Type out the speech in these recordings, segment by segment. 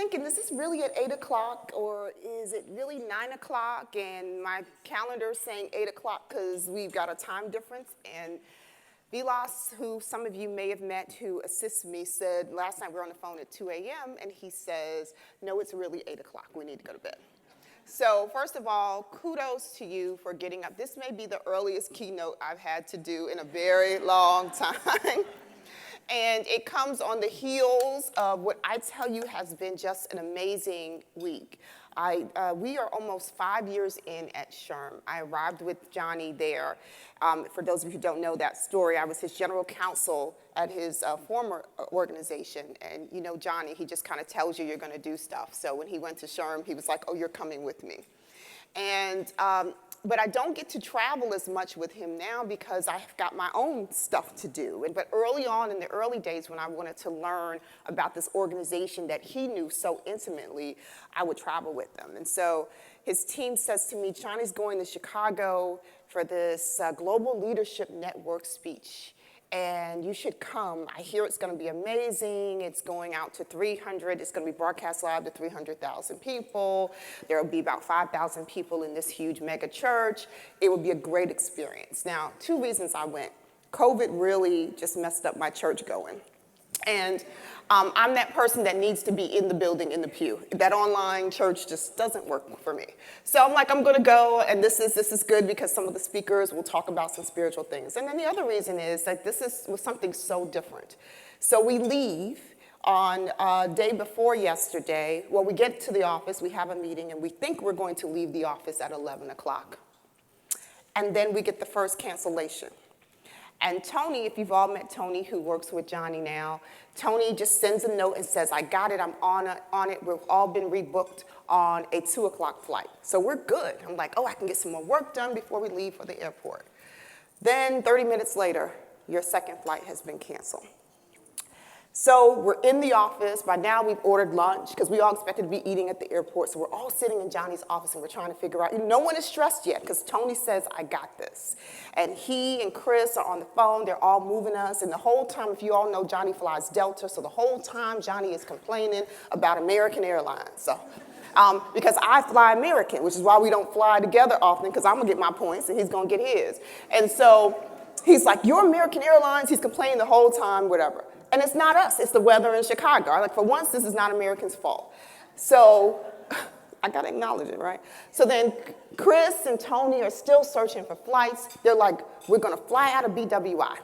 thinking, is this really at 8 o'clock or is it really 9 o'clock? And my calendar is saying 8 o'clock because we've got a time difference. And Vilas, who some of you may have met, who assists me, said last night we were on the phone at 2 a.m. and he says, no, it's really 8 o'clock. We need to go to bed. So first of all, kudos to you for getting up. This may be the earliest keynote I've had to do in a very long time. And it comes on the heels of what I tell you has been just an amazing week. We are almost 5 years in at SHRM. I arrived with Johnny there. For those of you who don't know that story, I was his general counsel at his former organization. And you know Johnny, he just kind of tells you you're going to do stuff. So when he went to SHRM, he was like, oh, you're coming with me. And but I don't get to travel as much with him now because I've got my own stuff to do. But early on in the early days when I wanted to learn about this organization that he knew so intimately, I would travel with them. And so his team says to me, Johnny's going to Chicago for this Global Leadership Network speech. And you should come. I hear it's going to be amazing. It's going out to 300. It's going to be broadcast live to 300,000 people. There will be about 5,000 people in this huge mega church. It will be a great experience. Now, 2 reasons I went. COVID really just messed up my church going. And I'm that person that needs to be in the building, in the pew. That online church just doesn't work for me. So I'm like, I'm going to go, and this is good because some of the speakers will talk about some spiritual things. And then the other reason is that was something so different. So we leave on day before yesterday. Well, we get to the office, we have a meeting, and we think we're going to leave the office at 11 o'clock. And then we get the first cancellation. And Tony, if you've all met Tony, who works with Johnny now, Tony just sends a note and says, I got it, I'm on it. We've all been rebooked on a 2 o'clock flight. So we're good. I'm like, oh, I can get some more work done before we leave for the airport. Then 30 minutes later, your second flight has been canceled. So we're in the office. By now, we've ordered lunch because we all expected to be eating at the airport. So we're all sitting in Johnny's office, and we're trying to figure out. No one is stressed yet because Tony says, I got this. And he and Chris are on the phone. They're all moving us. And the whole time, if you all know, Johnny flies Delta. So the whole time, Johnny is complaining about American Airlines. So, because I fly American, which is why we don't fly together often, because I'm going to get my points, and he's going to get his. And so he's like, you're American Airlines. He's complaining the whole time, whatever. And it's not us, it's the weather in Chicago. Like, for once, this is not Americans' fault. So I gotta acknowledge it, right? So then Chris and Tony are still searching for flights. They're like, we're gonna fly out of BWI.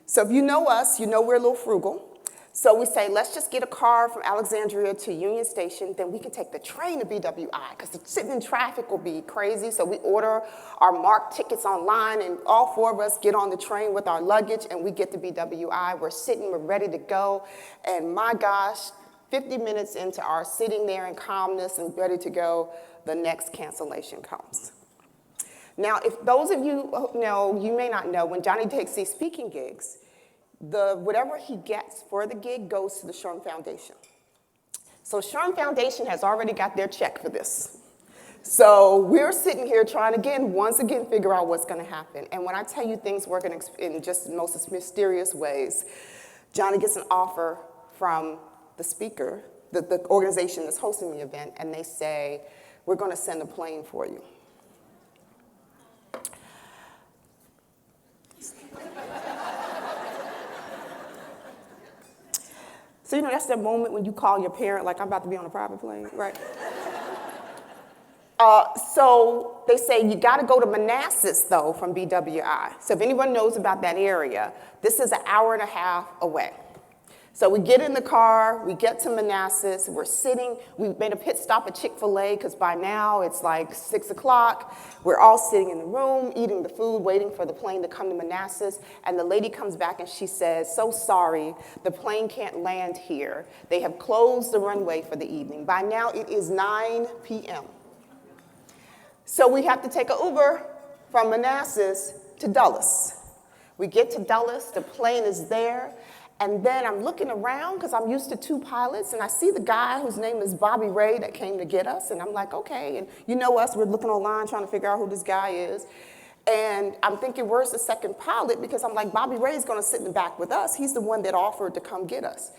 So if you know us, you know we're a little frugal. So we say, let's just get a car from Alexandria to Union Station, then we can take the train to BWI, because the sitting in traffic will be crazy. So we order our marked tickets online, and all 4 of us get on the train with our luggage, and we get to BWI. We're sitting, we're ready to go, and my gosh, 50 minutes into our sitting there in calmness and ready to go, the next cancellation comes. Now, if those of you know, you may not know, when Johnny takes these speaking gigs, whatever he gets for the gig goes to the SHRM Foundation. So SHRM Foundation has already got their check for this. So we're sitting here trying to, once again, figure out what's going to happen. And when I tell you things work in just the most mysterious ways, Johnny gets an offer from the speaker, the organization that's hosting the event, and they say, we're going to send a plane for you. So, that's that moment when you call your parent, like, I'm about to be on a private plane, right? So they say, you got to go to Manassas, though, from BWI. So if anyone knows about that area, this is an hour and a half away. So we get in the car, we get to Manassas, we're sitting, we made a pit stop at Chick-fil-A because by now it's like 6 o'clock. We're all sitting in the room, eating the food, waiting for the plane to come to Manassas, and the lady comes back and she says, so sorry, the plane can't land here. They have closed the runway for the evening. By now it is 9 p.m. So we have to take an Uber from Manassas to Dulles. We get to Dulles, the plane is there. And then I'm looking around because I'm used to 2 pilots, and I see the guy whose name is Bobby Ray that came to get us, and I'm like, okay. And you know us, we're looking online trying to figure out who this guy is. And I'm thinking, where's the second pilot? Because I'm like, Bobby Ray is going to sit in the back with us. He's the one that offered to come get us.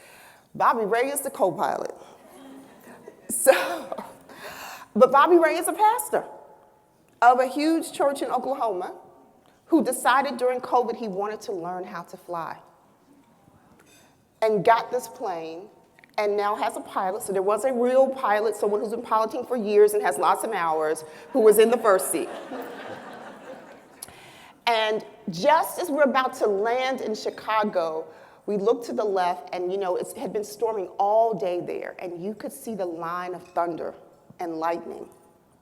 Bobby Ray is the co-pilot. So, but Bobby Ray is a pastor of a huge church in Oklahoma who decided during COVID he wanted to learn how to fly and got this plane and now has a pilot. So there was a real pilot, someone who's been piloting for years and has lots of hours, who was in the first seat. And just as we're about to land in Chicago, we looked to the left, and you know, it had been storming all day there, and you could see the line of thunder and lightning.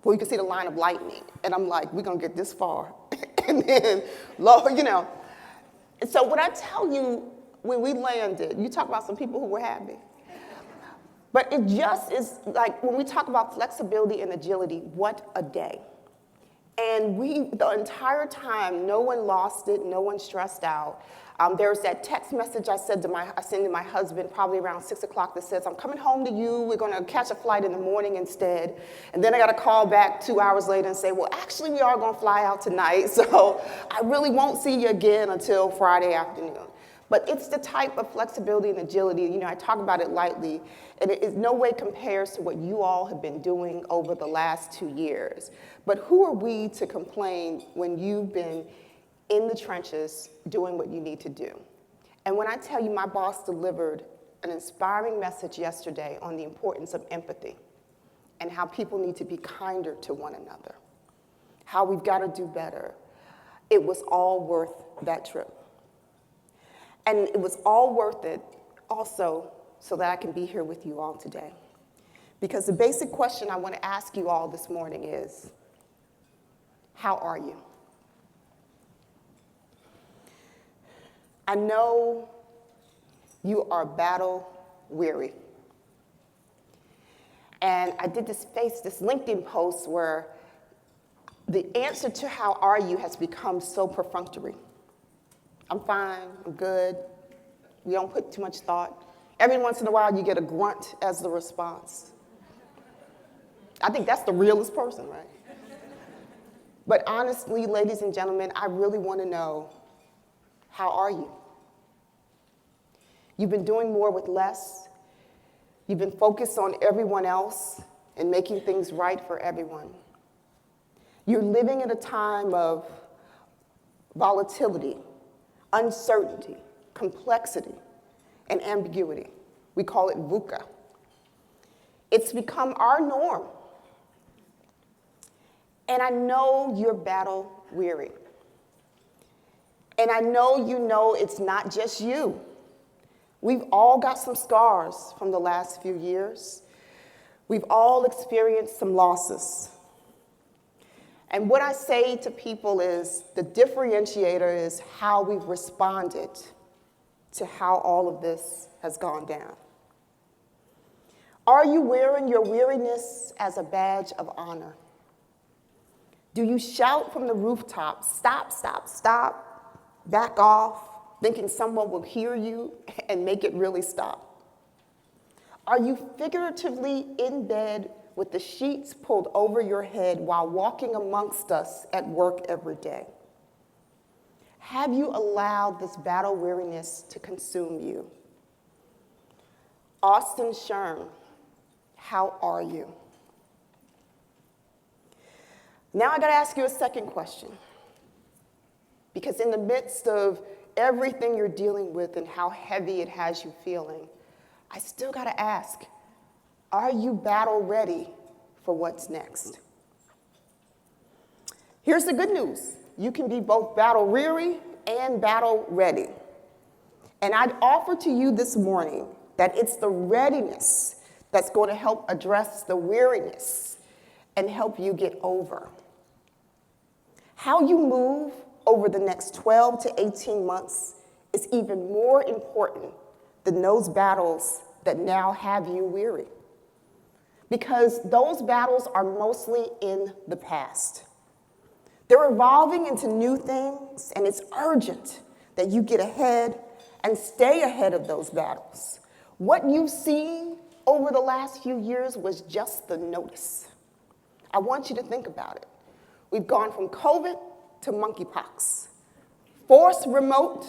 Well, you could see the line of lightning, and I'm like, we're gonna get this far. And then, you know. And so when I tell you, when we landed, you talk about some people who were happy. But it just is like, when we talk about flexibility and agility, what a day. And the entire time, no one lost it, no one stressed out. There's that text message I sent to my husband probably around 6 o'clock that says, I'm coming home to you, we're gonna catch a flight in the morning instead. And then I got a call back 2 hours later and say, well, actually we are gonna fly out tonight, so I really won't see you again until Friday afternoon. But it's the type of flexibility and agility, you know, I talk about it lightly, and it in no way compares to what you all have been doing over the last 2 years. But who are we to complain when you've been in the trenches doing what you need to do? And when I tell you my boss delivered an inspiring message yesterday on the importance of empathy and how people need to be kinder to one another, how we've got to do better, it was all worth that trip. And it was all worth it also so that I can be here with you all today. Because the basic question I want to ask you all this morning is, how are you? I know you are battle weary. And I did this LinkedIn post where the answer to how are you has become so perfunctory. I'm fine, I'm good. We don't put too much thought. Every once in a while you get a grunt as the response. I think that's the realest person, right? But honestly, ladies and gentlemen, I really want to know, how are you? You've been doing more with less. You've been focused on everyone else and making things right for everyone. You're living in a time of volatility, uncertainty, complexity, and ambiguity. We call it VUCA. It's become our norm. And I know you're battle weary. And I know you know it's not just you. We've all got some scars from the last few years. We've all experienced some losses. And what I say to people is the differentiator is how we've responded to how all of this has gone down. Are you wearing your weariness as a badge of honor? Do you shout from the rooftops, stop, stop, stop, back off, thinking someone will hear you and make it really stop? Are you figuratively in bed with the sheets pulled over your head while walking amongst us at work every day? Have you allowed this battle weariness to consume you? Austin Shern, how are you? Now I gotta ask you a second question. Because in the midst of everything you're dealing with and how heavy it has you feeling, I still gotta ask, are you battle ready for what's next? Here's the good news. You can be both battle weary and battle ready. And I'd offer to you this morning that it's the readiness that's going to help address the weariness and help you get over. How you move over the next 12 to 18 months is even more important than those battles that now have you weary. Because those battles are mostly in the past. They're evolving into new things, and it's urgent that you get ahead and stay ahead of those battles. What you've seen over the last few years was just the notice. I want you to think about it. We've gone from COVID to monkeypox, forced remote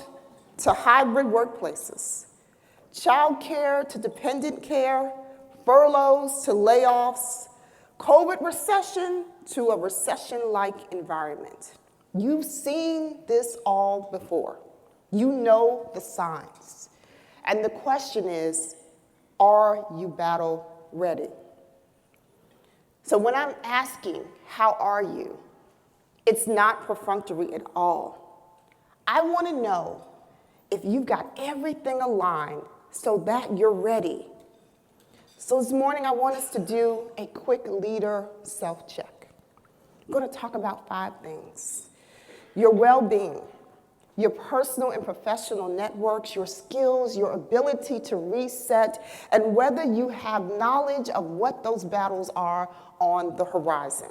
to hybrid workplaces, child care to dependent care, furloughs to layoffs, COVID recession to a recession-like environment. You've seen this all before. You know the signs. And the question is, are you battle ready? So when I'm asking, how are you? It's not perfunctory at all. I want to know if you've got everything aligned so that you're ready. So this morning I want us to do a quick leader self-check. I'm going to talk about 5 things. Your well-being, your personal and professional networks, your skills, your ability to reset, and whether you have knowledge of what those battles are on the horizon.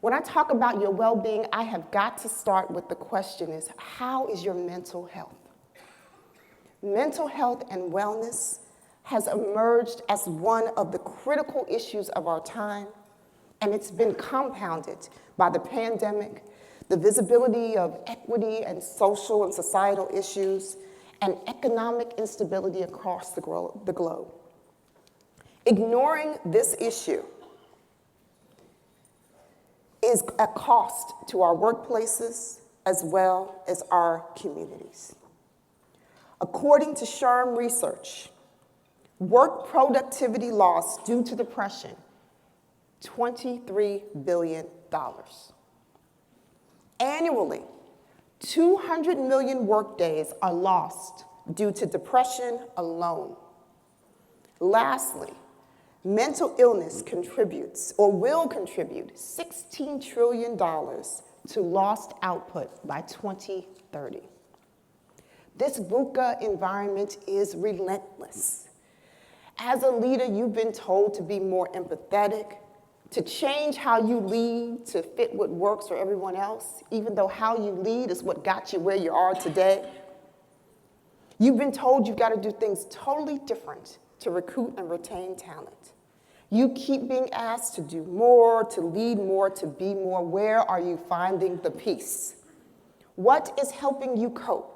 When I talk about your well-being, I have got to start with the question is, how is your mental health? Mental health and wellness has emerged as one of the critical issues of our time, and it's been compounded by the pandemic, the visibility of equity and social and societal issues, and economic instability across the globe. Ignoring this issue is a cost to our workplaces as well as our communities. According to SHRM research, work productivity loss due to depression, $23 billion. Annually, 200 million workdays are lost due to depression alone. Lastly, mental illness contributes or will contribute $16 trillion to lost output by 2030. This VUCA environment is relentless. As a leader, you've been told to be more empathetic, to change how you lead to fit what works for everyone else, even though how you lead is what got you where you are today. You've been told you've got to do things totally different to recruit and retain talent. You keep being asked to do more, to lead more, to be more. Where are you finding the peace? What is helping you cope?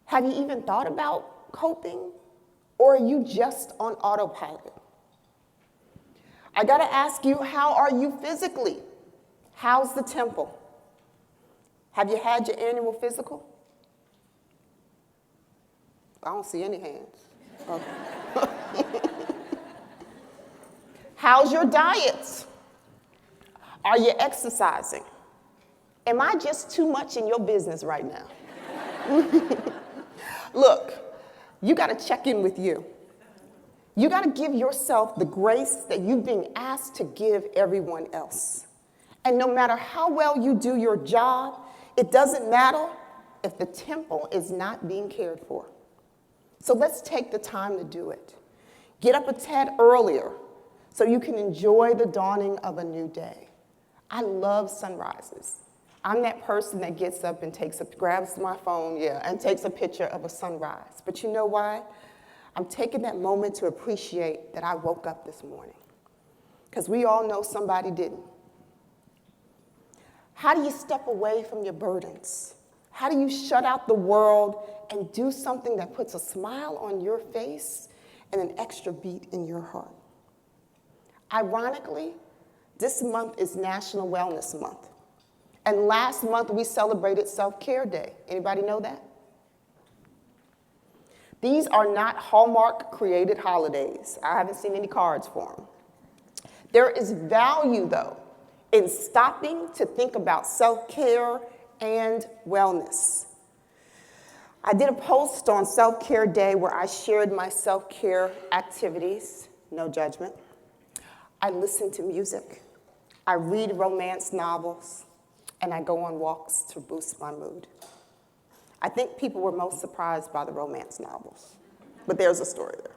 Have you even thought about coping? Or are you just on autopilot? I gotta ask you, how are you physically? How's the temple? Have you had your annual physical? I don't see any hands. Okay. How's your diet? Are you exercising? Am I just too much in your business right now? Look, you gotta check in with you. You gotta give yourself the grace that you've been asked to give everyone else. And no matter how well you do your job, it doesn't matter if the temple is not being cared for. So let's take the time to do it. Get up a tad earlier so you can enjoy the dawning of a new day. I love sunrises. I'm that person that gets up and grabs my phone, and takes a picture of a sunrise. But you know why? I'm taking that moment to appreciate that I woke up this morning. Because we all know somebody didn't. How do you step away from your burdens? How do you shut out the world and do something that puts a smile on your face and an extra beat in your heart? Ironically, this month is National Wellness Month. And last month we celebrated Self-Care Day. Anybody know that? These are not Hallmark-created holidays. I haven't seen any cards for them. There is value, though, in stopping to think about self-care and wellness. I did a post on Self-Care Day where I shared my self-care activities, no judgment. I listen to music, I read romance novels, and I go on walks to boost my mood. I think people were most surprised by the romance novels, but there's a story there.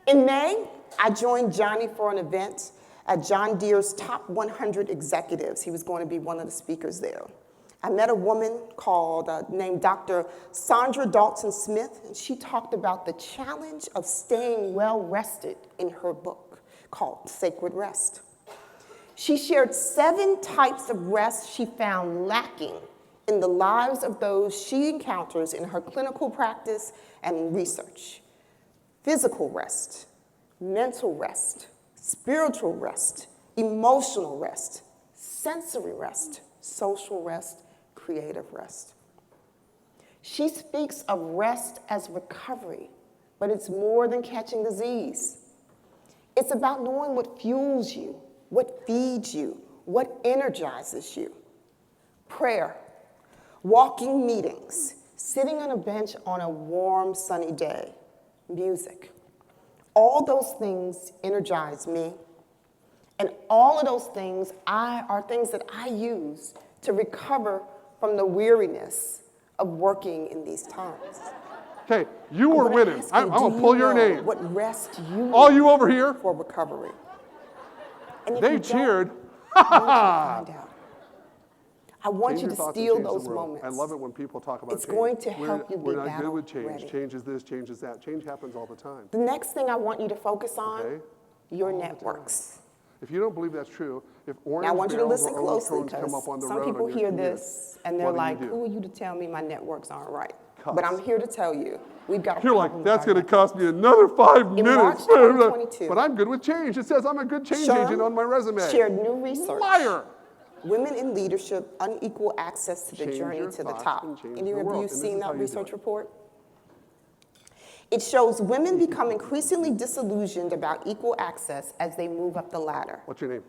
In May, I joined Johnny for an event at John Deere's Top 100 Executives. He was going to be one of the speakers there. I met a woman named Dr. Sandra Dalton-Smith, and she talked about the challenge of staying well-rested in her book called Sacred Rest. She shared 7 types of rest she found lacking in the lives of those she encounters in her clinical practice and research. physical rest, mental rest, spiritual rest, emotional rest, sensory rest, social rest, creative rest. She speaks of rest as recovery, but it's more than catching disease. It's about knowing what fuels you, what feeds you, what energizes you. Prayer, walking meetings, sitting on a bench on a warm, sunny day, music. All those things energize me, and all of those things are things that I use to recover from the weariness of working in these times. Okay, you were winning. I'm going to pull your name. What rest you All need you over here, for recovery. And if they you don't, cheered. I want you to find out. I want Change you your to thoughts and steal change the those world. moments. I love it when people talk about It's change. going to help you be We're not good battle with change. ready. Change is this, change is that. Change happens all the time. The next thing I want you to focus on, Okay. your All the networks. If you don't believe that's true, if Now, I orange want you to barrels listen or orange closely cones come up on because the some road people on your hear commute, this and they're what do you like, do? who are you to tell me my networks aren't right? Cuss. But I'm here to tell you, we've got a You're problem like, that's with going our to cost me another 5 In minutes. March 2022, But I'm good with change. It says I'm a good change SHRM agent on my resume. shared new research. Liar. Women in leadership, unequal access to the Change journey your to the thoughts top. and change Any the of world. you And this seen is how that you do research it. report? It shows women become increasingly disillusioned about equal access as they move up the ladder. What's your name?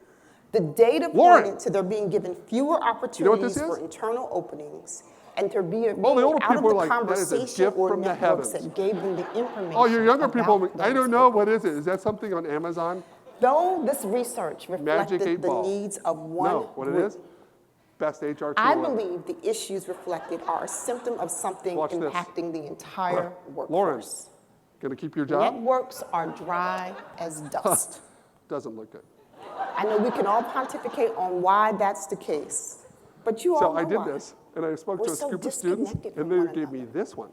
The data Lauren. pointed to there being given fewer what opportunities this for is? internal openings and to be All the older out of people the are like, that is a conversation gift or from the networks heavens. that gave them the information. Oh, your younger people, about I those don't know. What openings. is it? Is that something on Amazon? Though this research Magic reflected 8 the Ball. needs of one No, what group, it is? Best HR tool I ever. believe the issues reflected are a symptom of something Watch this. impacting the entire Lauren, workforce. gonna keep your job? Networks are dry as dust. Doesn't look good. I know we can all pontificate on why that's the case, but you all So know I did why. this, and I spoke We're to a so group of students, disconnected and from they one gave me another. this one.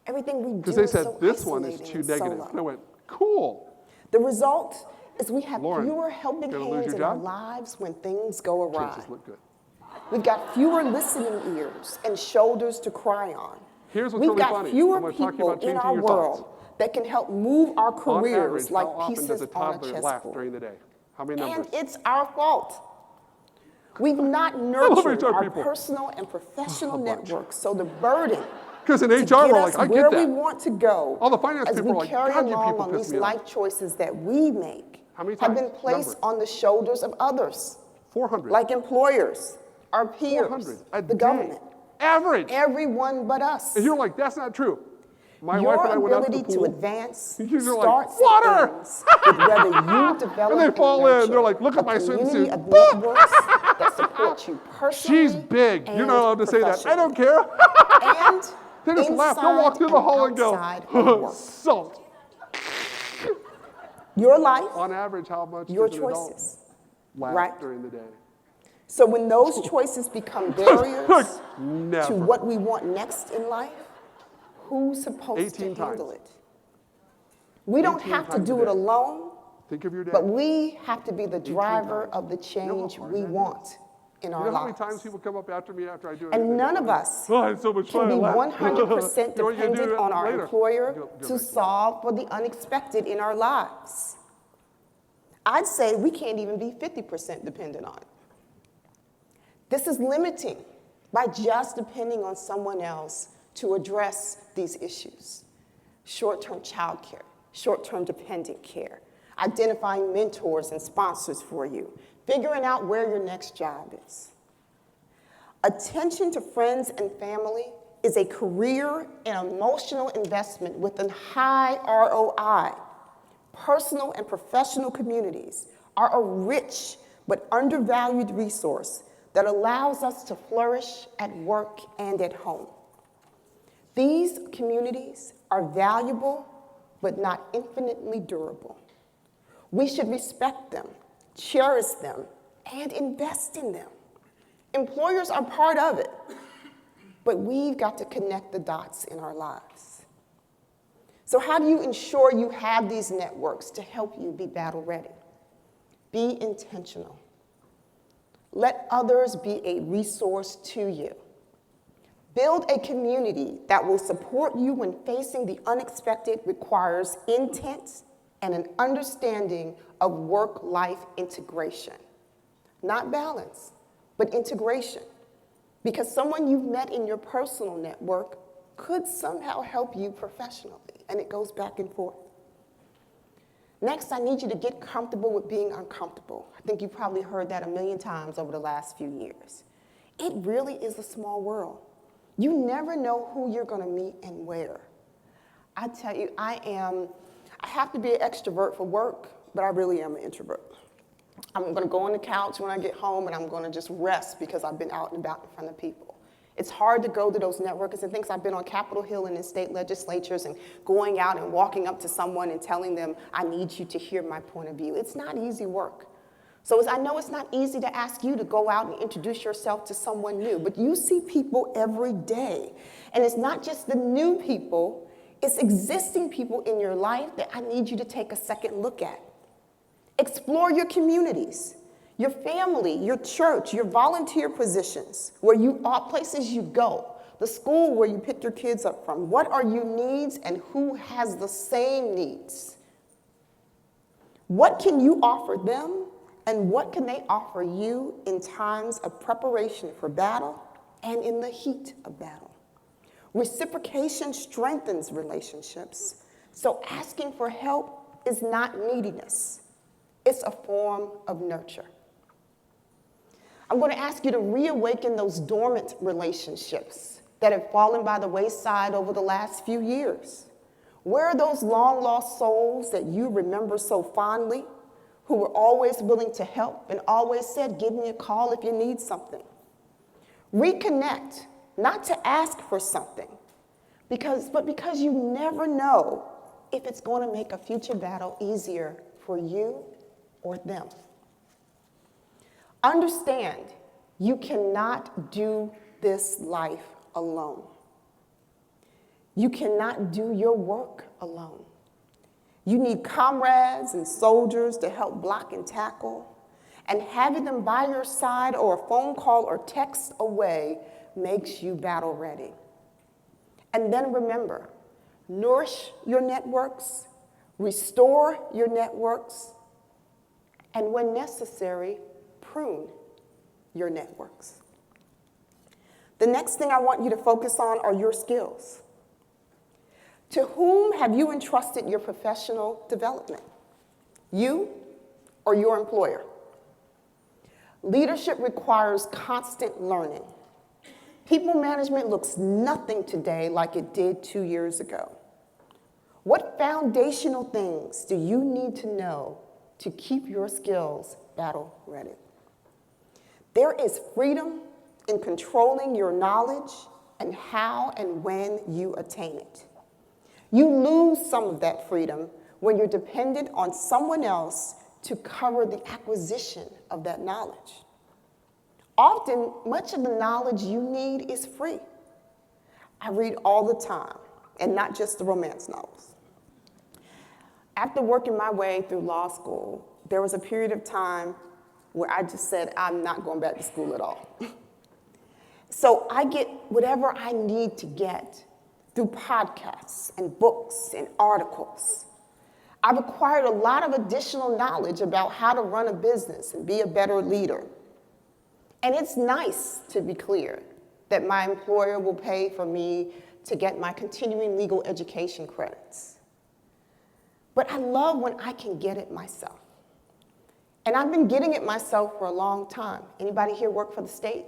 Everything we do Because they is said, so this one is isolating too and negative. solo. And I went, cool. The result is we have Lauren, fewer helping gonna lose hands your in our job? lives when things go awry. Chances look good. We've got fewer listening ears and shoulders to cry on. Here's what's We've really got funny. fewer I'm gonna talk to you people about in changing our your world thoughts. that can help move our On careers average, like how often pieces does a on a toddler laugh chessboard. during the day? How many And numbers? it's our fault. We've not love nurtured HR our people. personal and professional A bunch. networks, so the burden Because in to HR, get we're us like, I where get we that. want to go All the finance as people we are like, carry God, you along people on piss these me off. life choices that we make How many have times? been placed Number. on the shoulders of others, 400. like employers, our peers, 400 a the day. government, Average. everyone but us. And you're like, that's not true. My Your wife and I went out to the ability to pool. advance You're like, starts "Water!" and ends with whether you develop And they fall in. nurture They're like, "Look at a my community swimsuit." of networks that support you personally. She's big. You're and not allowed to say that. I don't care. And They just laugh. They'll walk through the hall and go, outside of work. salt. Your life, On average, how much your does an adult choices. laugh right? during the day? So when those choices become barriers Never. to what we want next in life, who's supposed to 18 handle times. it? We don't 18 have to times a do it day. alone, Think of your day. but we have to be the driver times. of the You know change how hard we that is? want in You our know how many lives. times people come up after me after I do it? And none of us Oh, it's so much can fun. be I laugh. 100% You know what you do dependent on our later? employer Go to back to solve for the unexpected in our lives. I'd say we can't even be 50% dependent on it. This is limiting by just depending on someone else to address these issues. Short-term childcare, short-term dependent care, identifying mentors and sponsors for you, figuring out where your next job is. Attention to friends and family is a career and emotional investment with a high ROI. Personal and professional communities are a rich but undervalued resource that allows us to flourish at work and at home. These communities are valuable but not infinitely durable. We should respect them, cherish them, and invest in them. Employers are part of it, but we've got to connect the dots in our lives. So how do you ensure you have these networks to help you be battle ready? Be intentional. Let others be a resource to you. Build a community that will support you when facing the unexpected requires intent and an understanding of work-life integration. Not balance, but integration. Because someone you've met in your personal network could somehow help you professionally, and it goes back and forth. Next, I need you to get comfortable with being uncomfortable. I think you've probably heard that a million times over the last few years. It really is a small world. You never know who you're going to meet and where. I tell you, I have to be an extrovert for work, but I really am an introvert. I'm going to go on the couch when I get home, and I'm going to just rest because I've been out and about in front of people. It's hard to go to those networkers and things. I've been on Capitol Hill and in state legislatures and going out and walking up to someone and telling them, I need you to hear my point of view. It's not easy work. So I know it's not easy to ask you to go out and introduce yourself to someone new, but you see people every day. And it's not just the new people, it's existing people in your life that I need you to take a second look at. Explore your communities, your family, your church, your volunteer positions, places you go, the school where you pick your kids up from. What are your needs and who has the same needs? What can you offer them and what can they offer you in times of preparation for battle and in the heat of battle? Reciprocation strengthens relationships, so asking for help is not neediness. It's a form of nurture. I'm going to ask you to reawaken those dormant relationships that have fallen by the wayside over the last few years. Where are those long-lost souls that you remember so fondly, who were always willing to help and always said, give me a call if you need something? Reconnect, not to ask for something, but because you never know if it's going to make a future battle easier for you or them. Understand, you cannot do this life alone. You cannot do your work alone. You need comrades and soldiers to help block and tackle, and having them by your side or a phone call or text away makes you battle ready. And then remember, nourish your networks, restore your networks, and when necessary, prune your networks. The next thing I want you to focus on are your skills. To whom have you entrusted your professional development? You or your employer? Leadership requires constant learning. People management looks nothing today like it did 2 years ago. What foundational things do you need to know to keep your skills battle ready? There is freedom in controlling your knowledge and how and when you attain it. You lose some of that freedom when you're dependent on someone else to cover the acquisition of that knowledge. Often, much of the knowledge you need is free. I read all the time, and not just the romance novels. After working my way through law school, there was a period of time where I just said, I'm not going back to school at all. So I get whatever I need to get through podcasts and books and articles. I've acquired a lot of additional knowledge about how to run a business and be a better leader. And it's nice, to be clear, that my employer will pay for me to get my continuing legal education credits. But I love when I can get it myself. And I've been getting it myself for a long time. Anybody here work for the state?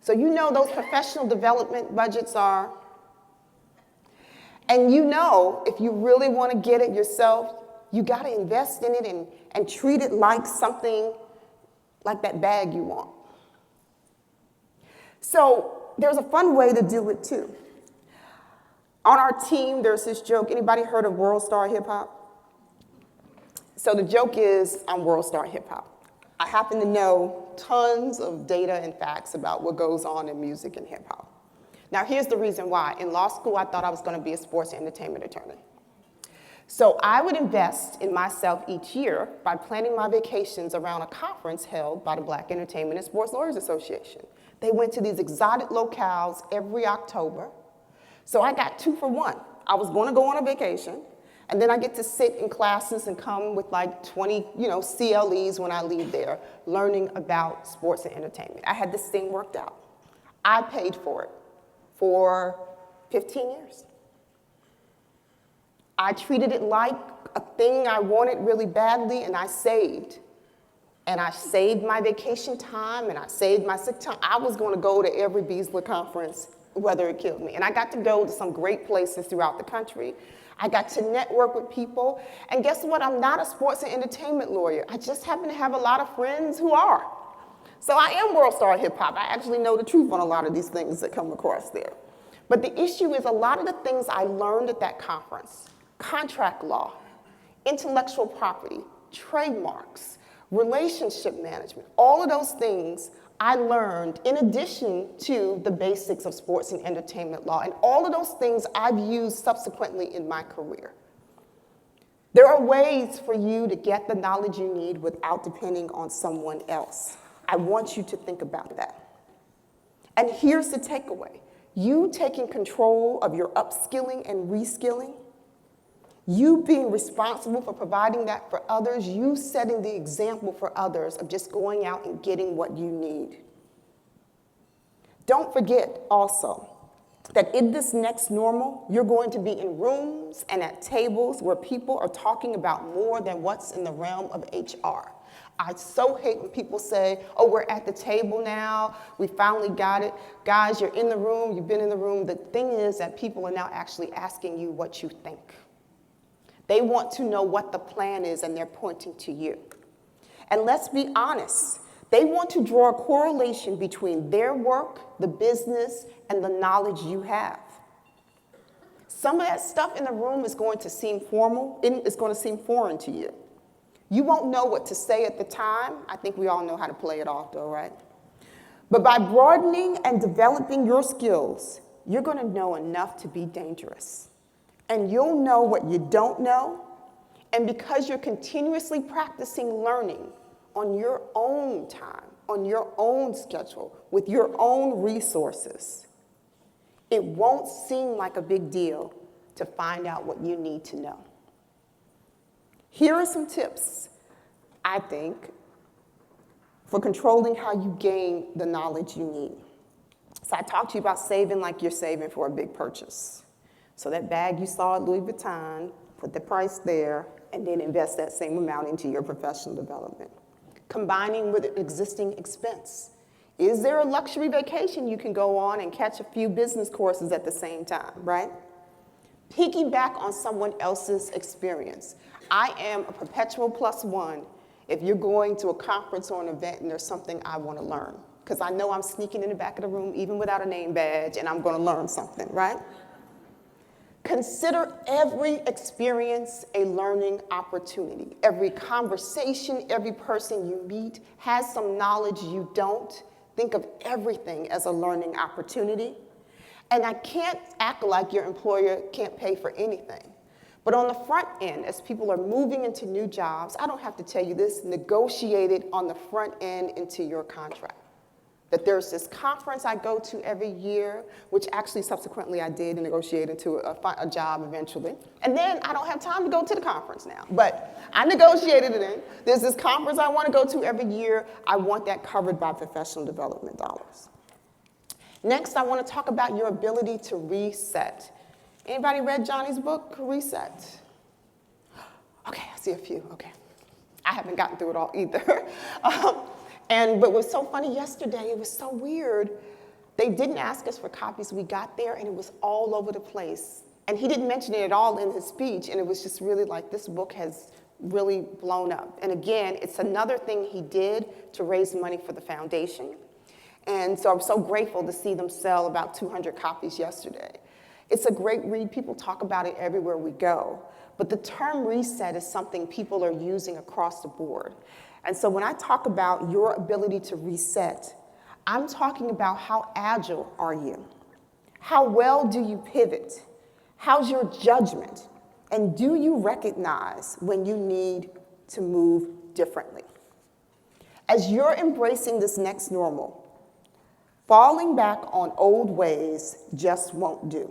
So you know those professional development budgets are. And you know if you really want to get it yourself, you got to invest in it and treat it like something, like that bag you want. So there's a fun way to do it too. On our team, there's this joke. Anybody heard of World Star Hip Hop? So the joke is, I'm World Star Hip Hop. I happen to know tons of data and facts about what goes on in music and hip hop. Now here's the reason why. In law school, I thought I was going to be a sports and entertainment attorney. So I would invest in myself each year by planning my vacations around a conference held by the Black Entertainment and Sports Lawyers Association. They went to these exotic locales every October. So I got 2 for 1. I was going to go on a vacation, and then I get to sit in classes and come with like 20, CLEs when I leave there, learning about sports and entertainment. I had this thing worked out. I paid for it for 15 years. I treated it like a thing I wanted really badly, and I saved. And I saved my vacation time, and I saved my sick time. I was going to go to every Beasley conference, whether it killed me. And I got to go to some great places throughout the country. I got to network with people. And guess what? I'm not a sports and entertainment lawyer. I just happen to have a lot of friends who are. So I am World Star Hip Hop. I actually know the truth on a lot of these things that come across there. But the issue is a lot of the things I learned at that conference, contract law, intellectual property, trademarks, relationship management, all of those things I learned in addition to the basics of sports and entertainment law. And all of those things I've used subsequently in my career. There are ways for you to get the knowledge you need without depending on someone else. I want you to think about that. And here's the takeaway. You taking control of your upskilling and reskilling, you being responsible for providing that for others, you setting the example for others of just going out and getting what you need. Don't forget also that in this next normal, you're going to be in rooms and at tables where people are talking about more than what's in the realm of HR. I so hate when people say, oh, we're at the table now, we finally got it. Guys, you're in the room, you've been in the room. The thing is that people are now actually asking you what you think. They want to know what the plan is, and they're pointing to you. And let's be honest, they want to draw a correlation between their work, the business, and the knowledge you have. Some of that stuff in the room is going to seem formal, it's going to seem foreign to you. You won't know what to say at the time. I think we all know how to play it off though, right? But by broadening and developing your skills, you're going to know enough to be dangerous. And you'll know what you don't know. And because you're continuously practicing learning on your own time, on your own schedule, with your own resources, it won't seem like a big deal to find out what you need to know. Here are some tips, I think, for controlling how you gain the knowledge you need. So I talked to you about saving like you're saving for a big purchase. So that bag you saw at Louis Vuitton, put the price there, and then invest that same amount into your professional development. Combining with an existing expense. Is there a luxury vacation you can go on and catch a few business courses at the same time, right? Piggyback on someone else's experience. I am a perpetual +1 if you're going to a conference or an event and there's something I want to learn. Because I know I'm sneaking in the back of the room even without a name badge and I'm going to learn something, right? Consider every experience a learning opportunity. Every conversation, every person you meet has some knowledge you don't. Think of everything as a learning opportunity. And I can't act like your employer can't pay for anything. But on the front end, as people are moving into new jobs, I don't have to tell you this, negotiate it on the front end into your contract. That there's this conference I go to every year, which actually subsequently I did negotiate into a job eventually. And then I don't have time to go to the conference now, but I negotiated it in. There's this conference I want to go to every year. I want that covered by professional development dollars. Next, I want to talk about your ability to reset. Anybody read Johnny's book, Reset? Okay, I see a few, okay. I haven't gotten through it all either. But what's so funny yesterday, it was so weird. They didn't ask us for copies. We got there and it was all over the place. And he didn't mention it at all in his speech. And it was just really like, this book has really blown up. And again, it's another thing he did to raise money for the foundation. And so I'm so grateful to see them sell about 200 copies yesterday. It's a great read. People talk about it everywhere we go. But the term reset is something people are using across the board. And so when I talk about your ability to reset, I'm talking about how agile are you? How well do you pivot? How's your judgment? And do you recognize when you need to move differently? As you're embracing this next normal, Falling back on old ways just won't do.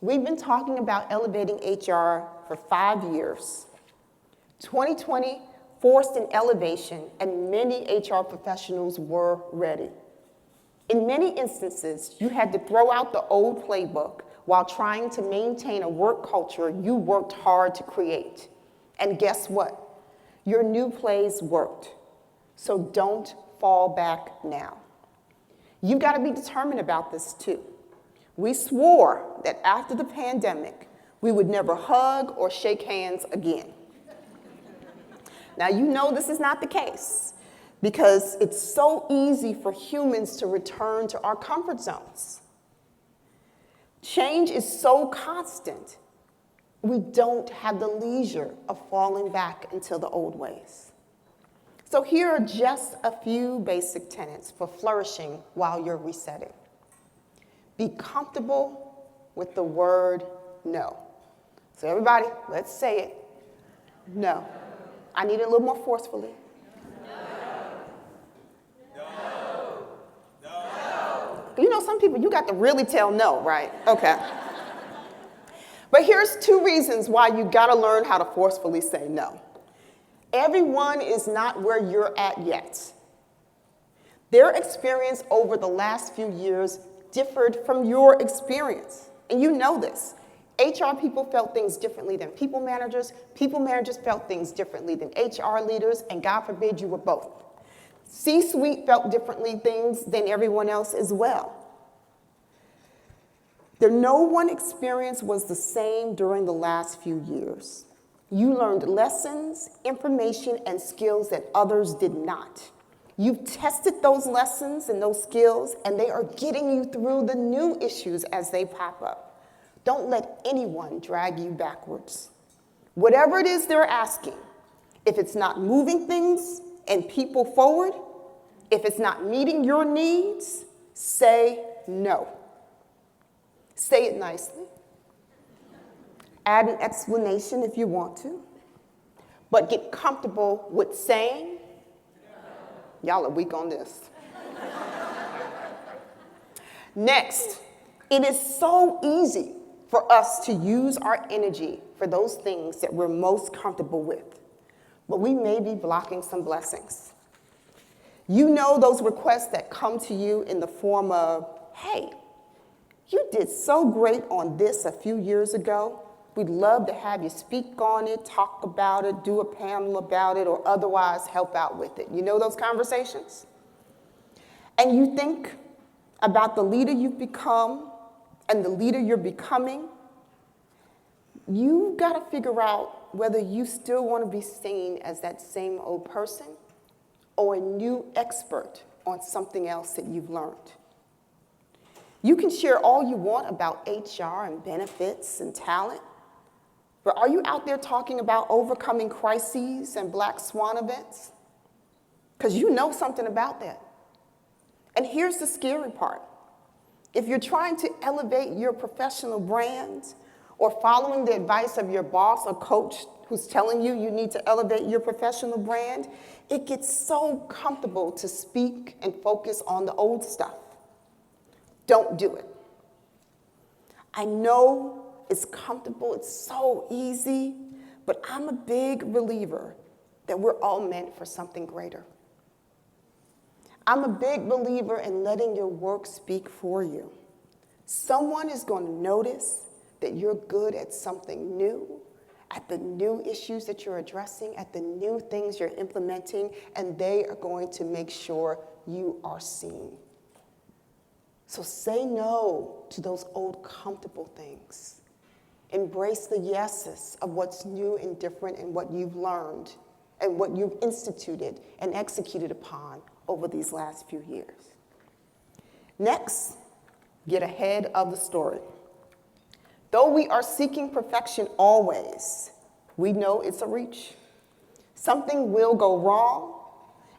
We've been talking about elevating HR for 5 years. 2020 forced an elevation, and many HR professionals were ready. In many instances, you had to throw out the old playbook while trying to maintain a work culture you worked hard to create. And guess what? Your new plays worked. So don't fall back now. You've got to be determined about this too. We swore that after the pandemic, we would never hug or shake hands again. Now, you know this is not the case because it's so easy for humans to return to our comfort zones. Change is so constant, we don't have the leisure of falling back into the old ways. So here are just a few basic tenets for flourishing while you're resetting. Be comfortable with the word no. So everybody, let's say it. No. I need it a little more forcefully. You know, some people, you got to really tell no, right? Okay. But here's 2 reasons why you got to learn how to forcefully say no. Everyone is not where you're at yet. Their experience over the last few years differed from your experience, and you know this. HR people felt things differently than people managers felt things differently than HR leaders, and God forbid you were both. C-suite felt differently things than everyone else as well. No one experience was the same during the last few years. You learned lessons, information, and skills that others did not. You've tested those lessons and those skills, and they are getting you through the new issues as they pop up. Don't let anyone drag you backwards. Whatever it is they're asking, if it's not moving things and people forward, if it's not meeting your needs, say no. Say it nicely. Add an explanation if you want to, but get comfortable with saying, y'all are weak on this. Next, it is so easy for us to use our energy for those things that we're most comfortable with, but we may be blocking some blessings. You know those requests that come to you in the form of, hey, you did so great on this a few years ago. We'd love to have you speak on it, talk about it, do a panel about it, or otherwise help out with it. You know those conversations? And you think about the leader you've become and the leader you're becoming. You've got to figure out whether you still want to be seen as that same old person or a new expert on something else that you've learned. You can share all you want about HR and benefits and talent, but are you out there talking about overcoming crises and black swan events? Because you know something about that. And here's the scary part. If you're trying to elevate your professional brand or following the advice of your boss or coach who's telling you you need to elevate your professional brand, it gets so comfortable to speak and focus on the old stuff. Don't do it. I know it's comfortable, it's so easy, but I'm a big believer that we're all meant for something greater. I'm a big believer in letting your work speak for you. Someone is going to notice that you're good at something new, at the new issues that you're addressing, at the new things you're implementing, and they are going to make sure you are seen. So say no to those old comfortable things. Embrace the yeses of what's new and different and what you've learned and what you've instituted and executed upon over these last few years. Next, get ahead of the story. Though we are seeking perfection always, we know it's a reach. Something will go wrong.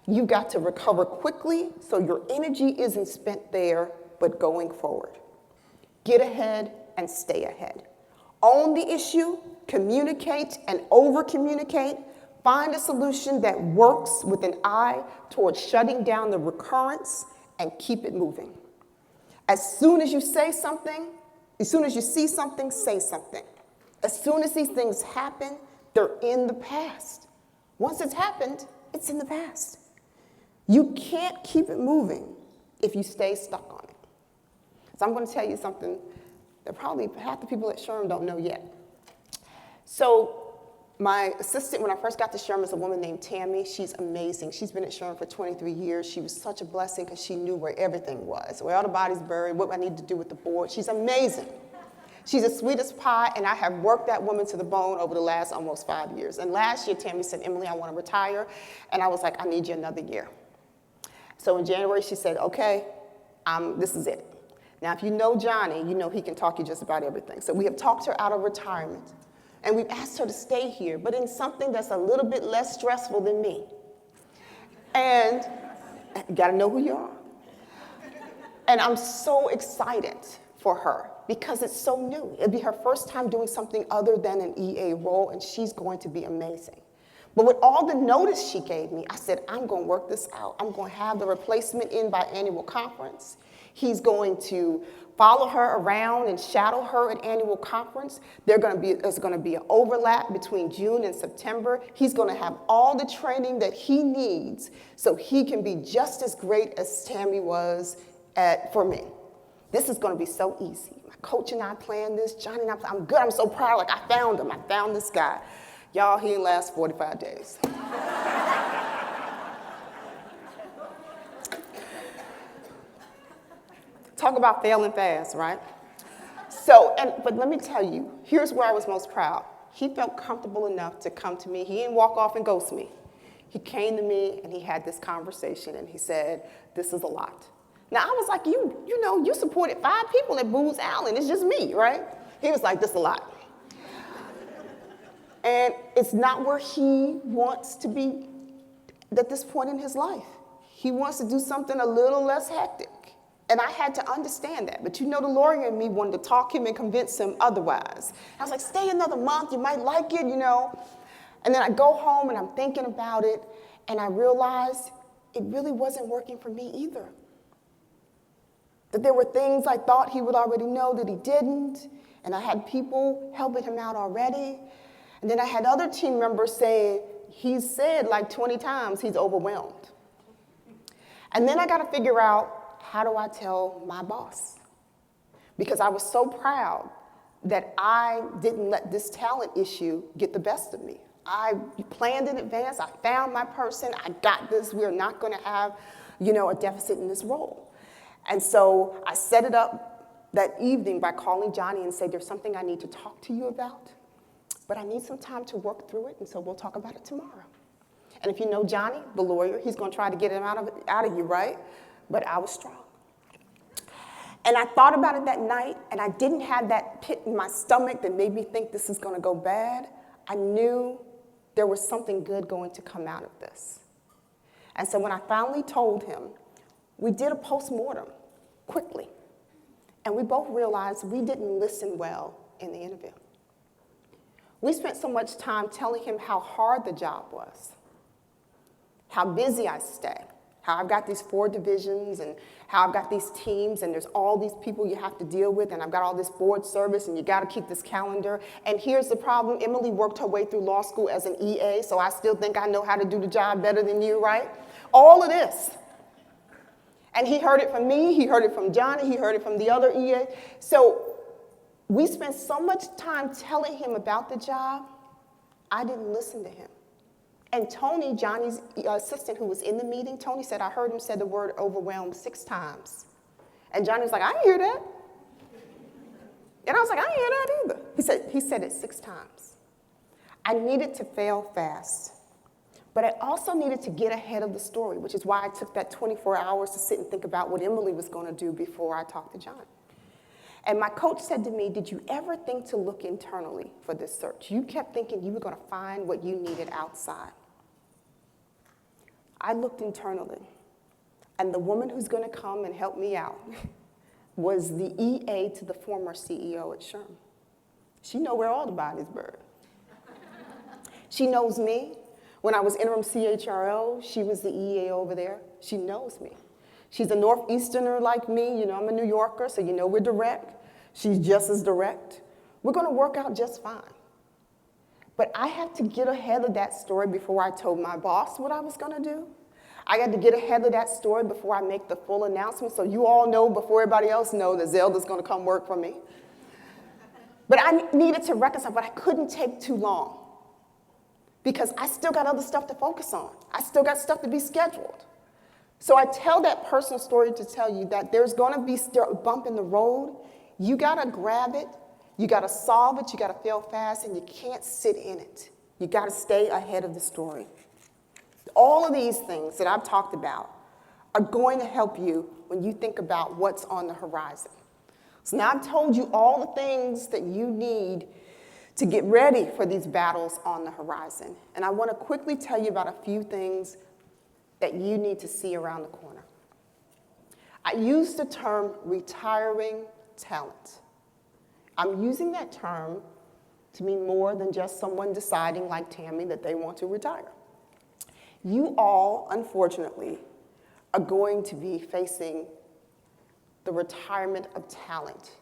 You've got to recover quickly so your energy isn't spent there, but going forward. Get ahead and stay ahead. Own the issue, communicate and over-communicate. Find a solution that works with an eye towards shutting down the recurrence and keep it moving. As soon as you say something, as soon as you see something, say something. As soon as these things happen, they're in the past. Once it's happened, it's in the past. You can't keep it moving if you stay stuck on it. So I'm going to tell you something that probably half the people at SHRM don't know yet. So my assistant, when I first got to SHRM, is a woman named Tammy. She's amazing. She's been at SHRM for 23 years. She was such a blessing because she knew where everything was, where all the bodies buried, what I need to do with the board. She's amazing. She's as sweet as pie, and I have worked that woman to the bone over the last almost 5 years. And last year, Tammy said, Emily, I want to retire. And I was like, I need you another year. So in January, she said, okay, this is it. Now, if you know Johnny, you know he can talk you just about everything. So we have talked her out of retirement. And we've asked her to stay here, but in something that's a little bit less stressful than me. And you gotta know who you are. And I'm so excited for her because it's so new. It'll be her first time doing something other than an EA role, and she's going to be amazing. But with all the notice she gave me, I said, I'm gonna work this out. I'm gonna have the replacement in by annual conference. He's going to follow her around and shadow her at annual conference. There's going to be an overlap between June and September. He's going to have all the training that he needs so he can be just as great as Tammy was for me. This is going to be so easy. My coach and I planned this. Johnny and I'm good. I'm so proud. Like, I found him. I found this guy. Y'all, he didn't last 45 days. Talk about failing fast, right? So, but let me tell you, here's where I was most proud. He felt comfortable enough to come to me. He didn't walk off and ghost me. He came to me and he had this conversation and he said, this is a lot. Now, I was like, you know, you supported 5 people at Booz Allen. It's just me, right? He was like, this is a lot. And it's not where he wants to be at this point in his life. He wants to do something a little less hectic. And I had to understand that. But you know, the lawyer in me wanted to talk him and convince him otherwise. I was like, stay another month, you might like it, you know. And then I go home and I'm thinking about it, and I realized it really wasn't working for me either. That there were things I thought he would already know that he didn't, and I had people helping him out already. And then I had other team members saying, he's said like 20 times he's overwhelmed. And then I got to figure out, how do I tell my boss? Because I was so proud that I didn't let this talent issue get the best of me. I planned in advance. I found my person. I got this. We're not going to have, you know, a deficit in this role. And so I set it up that evening by calling Johnny and saying, there's something I need to talk to you about, but I need some time to work through it, and so we'll talk about it tomorrow. And if you know Johnny, the lawyer, he's going to try to get him out of you, right? But I was strong. And I thought about it that night, and I didn't have that pit in my stomach that made me think this is going to go bad. I knew there was something good going to come out of this. And so when I finally told him, we did a postmortem quickly, and we both realized we didn't listen well in the interview. We spent so much time telling him how hard the job was, how busy I stay, how I've got these 4 divisions and how I've got these teams and there's all these people you have to deal with and I've got all this board service and you got to keep this calendar. And here's the problem. Emily worked her way through law school as an EA, so I still think I know how to do the job better than you, right? All of this. And he heard it from me. He heard it from Johnny. He heard it from the other EA. So we spent so much time telling him about the job, I didn't listen to him. And Tony, Johnny's assistant who was in the meeting, Tony said, I heard him say the word overwhelmed 6 times. And Johnny was like, I didn't hear that. And I was like, I didn't hear that either. He said it 6 times. I needed to fail fast. But I also needed to get ahead of the story, which is why I took that 24 hours to sit and think about what Emily was going to do before I talked to John. And my coach said to me, did you ever think to look internally for this search? You kept thinking you were going to find what you needed outside. I looked internally, and the woman who's going to come and help me out was the EA to the former CEO at SHRM. She knows where all the bodies buried. She knows me. When I was interim CHRO, she was the EA over there. She knows me. She's a Northeasterner like me. You know, I'm a New Yorker, so you know we're direct. She's just as direct. We're going to work out just fine. But I had to get ahead of that story before I told my boss what I was going to do. I got to get ahead of that story before I make the full announcement, so you all know before everybody else knows that Zelda's going to come work for me. But I needed to reconcile, but I couldn't take too long because I still got other stuff to focus on. I still got stuff to be scheduled. So I tell that personal story to tell you that there's going to be a bump in the road. You got to grab it. You got to solve it. You got to fail fast, and you can't sit in it. You got to stay ahead of the story. All of these things that I've talked about are going to help you when you think about what's on the horizon. So now I've told you all the things that you need to get ready for these battles on the horizon. And I want to quickly tell you about a few things that you need to see around the corner. I use the term retiring talent. I'm using that term to mean more than just someone deciding, like Tammy, that they want to retire. You all, unfortunately, are going to be facing the retirement of talent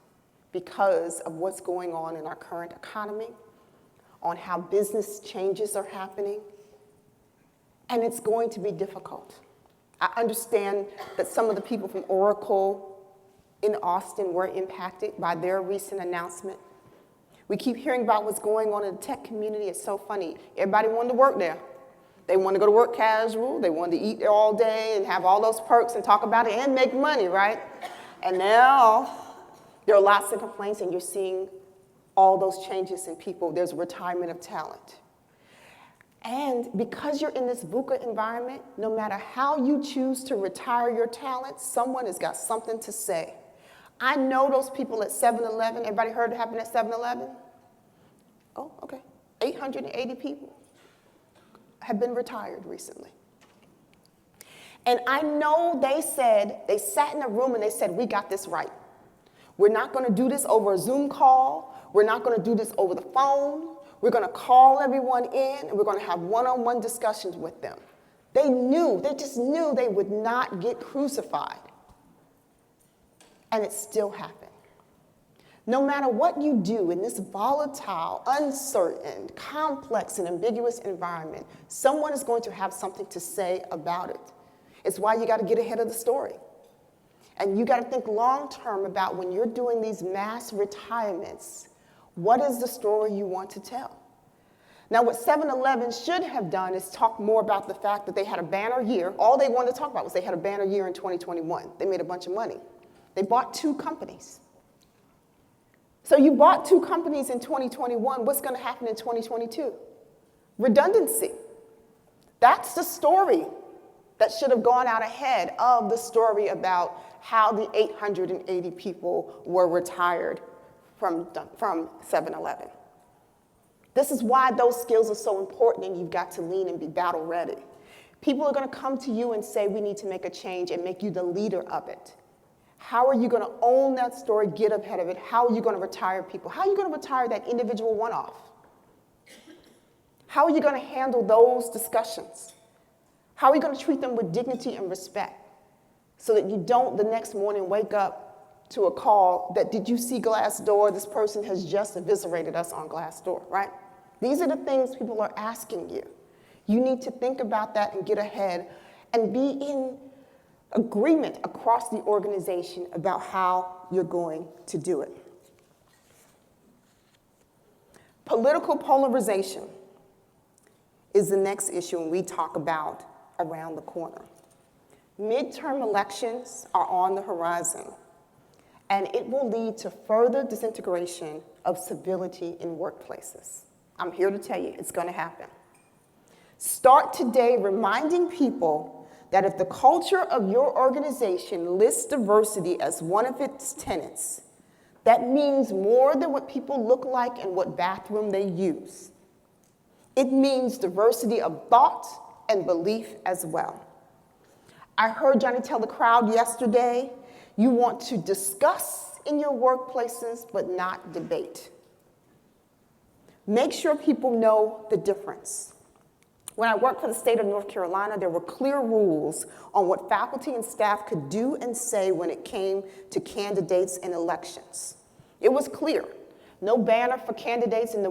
because of what's going on in our current economy, on how business changes are happening, and it's going to be difficult. I understand that some of the people from Oracle in Austin were impacted by their recent announcement. We keep hearing about what's going on in the tech community. It's so funny. Everybody wanted to work there. They wanted to go to work casual. They wanted to eat there all day and have all those perks and talk about it and make money, right? And now there are lots of complaints, and you're seeing all those changes in people. There's retirement of talent. And because you're in this VUCA environment, no matter how you choose to retire your talent, someone has got something to say. I know those people at 7-Eleven. Everybody heard it happen at 7-Eleven? Oh, okay. 880 people have been retired recently. And I know they sat in a room and they said, we got this right. We're not going to do this over a Zoom call. We're not going to do this over the phone. We're going to call everyone in, and we're going to have one-on-one discussions with them. They just knew they would not get crucified. And it still happened. No matter what you do in this volatile, uncertain, complex, and ambiguous environment, someone is going to have something to say about it. It's why you got to get ahead of the story. And you got to think long-term about when you're doing these mass retirements, what is the story you want to tell? Now, what 7-Eleven should have done is talk more about the fact that they had a banner year. All they wanted to talk about was they had a banner year in 2021. They made a bunch of money. They bought 2 companies. So you bought 2 companies in 2021. What's going to happen in 2022? Redundancy. That's the story that should have gone out ahead of the story about how the 880 people were retired from 7-Eleven. This is why those skills are so important, and you've got to lean and be battle ready. People are going to come to you and say, we need to make a change, and make you the leader of it. How are you going to own that story, get ahead of it? How are you going to retire people? How are you going to retire that individual one-off? How are you going to handle those discussions? How are you going to treat them with dignity and respect so that you don't the next morning wake up to a call that, did you see Glassdoor? This person has just eviscerated us on Glassdoor, right? These are the things people are asking you. You need to think about that and get ahead and be in agreement across the organization about how you're going to do it. Political polarization is the next issue when we talk about around the corner. Midterm elections are on the horizon, and it will lead to further disintegration of civility in workplaces. I'm here to tell you, it's going to happen. Start today reminding people that if the culture of your organization lists diversity as one of its tenets, that means more than what people look like and what bathroom they use. It means diversity of thought and belief as well. I heard Johnny tell the crowd yesterday, you want to discuss in your workplaces, but not debate. Make sure people know the difference. When I worked for the state of North Carolina, there were clear rules on what faculty and staff could do and say when it came to candidates and elections. It was clear. No banner for candidates in the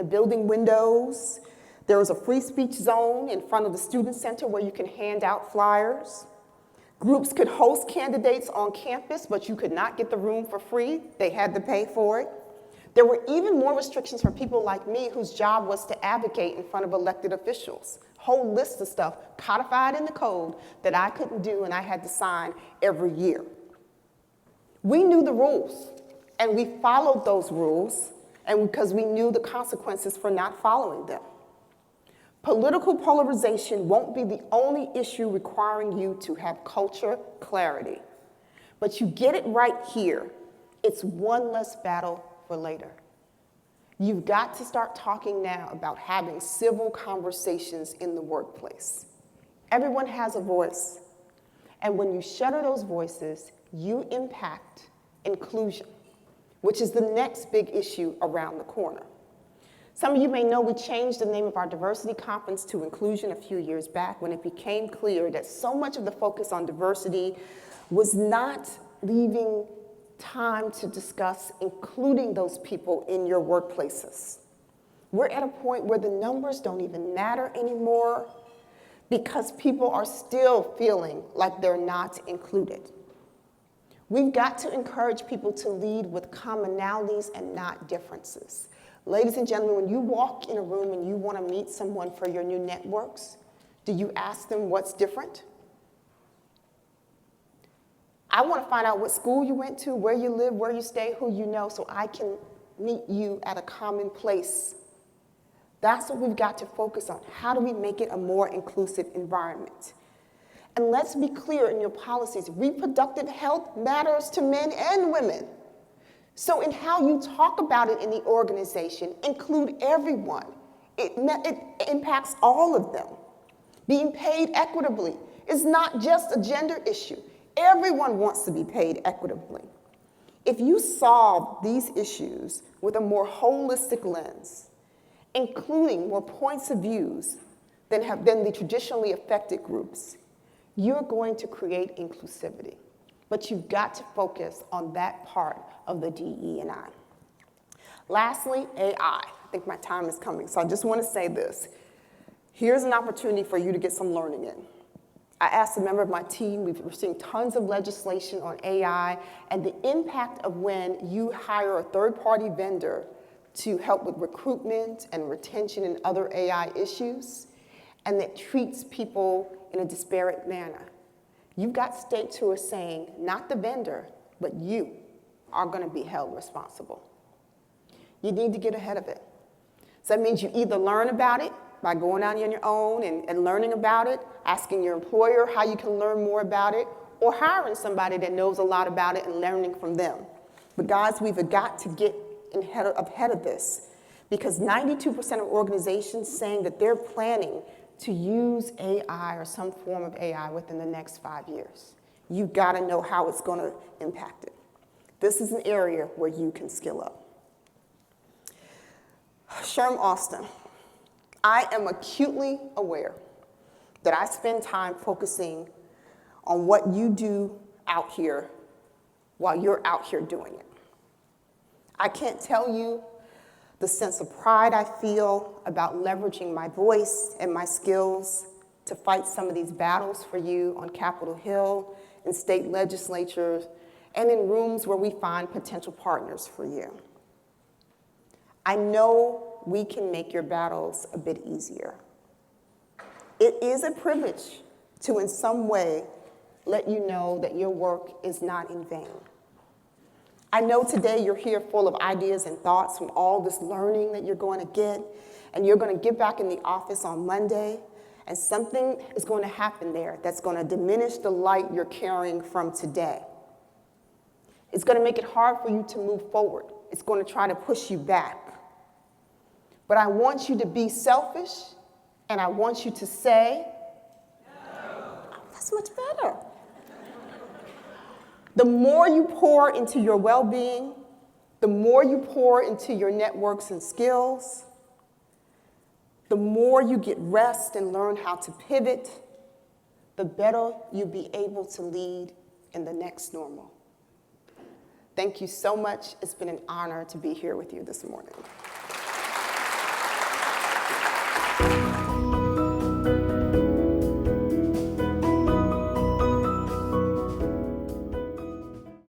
building windows. There was a free speech zone in front of the student center where you can hand out flyers. Groups could host candidates on campus, but you could not get the room for free. They had to pay for it. There were even more restrictions for people like me whose job was to advocate in front of elected officials. Whole list of stuff codified in the code that I couldn't do and I had to sign every year. We knew the rules, and we followed those rules, and because we knew the consequences for not following them. Political polarization won't be the only issue requiring you to have culture clarity. But you get it right here. It's one less battle for later. You've got to start talking now about having civil conversations in the workplace. Everyone has a voice. And when you shutter those voices, you impact inclusion, which is the next big issue around the corner. Some of you may know we changed the name of our diversity conference to inclusion a few years back when it became clear that so much of the focus on diversity was not leaving time to discuss including those people in your workplaces. We're at a point where the numbers don't even matter anymore because people are still feeling like they're not included. We've got to encourage people to lead with commonalities and not differences. Ladies and gentlemen, when you walk in a room and you want to meet someone for your new networks, do you ask them what's different? I want to find out what school you went to, where you live, where you stay, who you know, so I can meet you at a common place. That's what we've got to focus on. How do we make it a more inclusive environment? And let's be clear in your policies. Reproductive health matters to men and women. So in how you talk about it in the organization, include everyone. It impacts all of them. Being paid equitably is not just a gender issue. Everyone wants to be paid equitably. If you solve these issues with a more holistic lens, including more points of views than the traditionally affected groups, you're going to create inclusivity. But you've got to focus on that part of the DE&I. Lastly, AI. I think my time is coming, so I just want to say this. Here's an opportunity for you to get some learning in. I asked a member of my team, we're seeing tons of legislation on AI and the impact of when you hire a third-party vendor to help with recruitment and retention and other AI issues, and that treats people in a disparate manner. You've got states who are saying, not the vendor, but you are going to be held responsible. You need to get ahead of it. So that means you either learn about it by going out on your own and learning about it, asking your employer how you can learn more about it, or hiring somebody that knows a lot about it and learning from them. But guys, we've got to get ahead of this because 92% of organizations saying that they're planning to use AI or some form of AI within the next 5 years. You've got to know how it's going to impact it. This is an area where you can skill up. Sherm Austin, I am acutely aware that I spend time focusing on what you do out here while you're out here doing it. I can't tell you the sense of pride I feel about leveraging my voice and my skills to fight some of these battles for you on Capitol Hill, in state legislatures, and in rooms where we find potential partners for you. I know we can make your battles a bit easier. It is a privilege to, in some way, let you know that your work is not in vain. I know today you're here full of ideas and thoughts from all this learning that you're going to get, and you're going to get back in the office on Monday, and something is going to happen there that's going to diminish the light you're carrying from today. It's going to make it hard for you to move forward. It's going to try to push you back. But I want you to be selfish, and I want you to say, no. That's much better. The more you pour into your well-being, the more you pour into your networks and skills, The more you get rest and learn how to pivot, the better you'll be able to lead in the next normal. Thank you so much. It's been an honor to be here with you this morning.